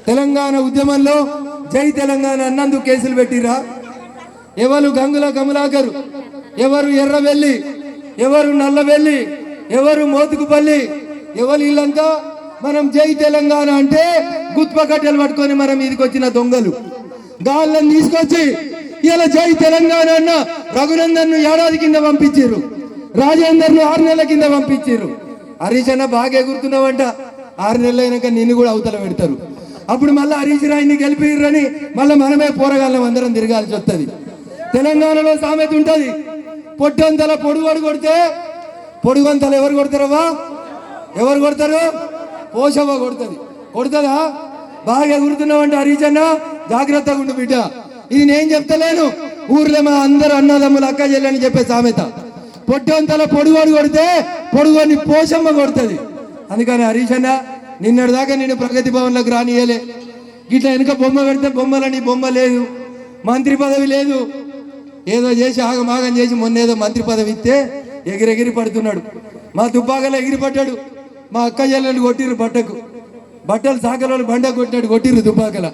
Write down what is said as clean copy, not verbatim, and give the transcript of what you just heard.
తెలంగాణ ఉద్యమంలో జై తెలంగాణ అన్నందుకు కేసులు పెట్టిరా? ఎవరు గంగుల కమలాకరు, ఎవరు ఎర్రవెల్లి, ఎవరు నల్లవెల్లి, ఎవరు మోతుకుపల్లి, ఎవరు వీళ్ళంతా మనం జై తెలంగాణ అంటే గుత్ప కట్టెలు పట్టుకొని మనం మీదకి వచ్చిన దొంగలు. గాళ్ళని తీసుకొచ్చి ఇలా జై తెలంగాణ అన్న రఘునందన్ ఏడాది కింద పంపించారు, రాజేందర్ను 6 నెలల కింద పంపించారు. హరీష్ అన్న బాగా ఎగురుతున్నావంట, 6 నెలలు అయినాక నిన్ను కూడా అవతల పెడతారు. అప్పుడు మళ్ళీ హరీష్ రాయిని గెలిపిర్రని మళ్ళీ మనమే పోరగాళ్ళం అందరం తిరగాల్సి వస్తుంది. తెలంగాణలో సామెత ఉంటుంది, పొట్టంతల పొడుగోడు కొడితే పొడుగంతలు ఎవరు కొడతారవ్వా? ఎవరు కొడతారు? పోషవ్వ కొడుతుంది. కొడుతుందా? బాగా ఎగురుతున్నావంటే హరీష్ అన్న జాగ్రత్తగా ఉండు బిడ్డ. ఇది నేను చెప్తలేను, ఊర్లో మా అందరు అన్నదమ్ములు అక్క చెల్లెని చెప్పే సామెత. పొట్టంతల పొడుగోడు కొడితే పొడుగోని పోషమ్మ కొడుతుంది. అందుకని హరీష్ అన్న నిన్నటి దాకా నేను ప్రగతి భవన్లోకి రానియలే. గిట్లా వెనుక బొమ్మ పెడితే బొమ్మలని బొమ్మ లేదు, మంత్రి పదవి లేదు, ఏదో చేసి ఆగమాగం చేసి మొన్న ఏదో మంత్రి పదవి ఇస్తే ఎగిరెగిరి పడుతున్నాడు. మా దుబ్బాకలో ఎగిరి పడ్డాడు. మా అక్క చెల్లెలు కొట్టిర్రు బట్టకు, బట్టలు సాకలో బండ కొట్టినాడు, కొట్టిర్రు దుబ్బాకల.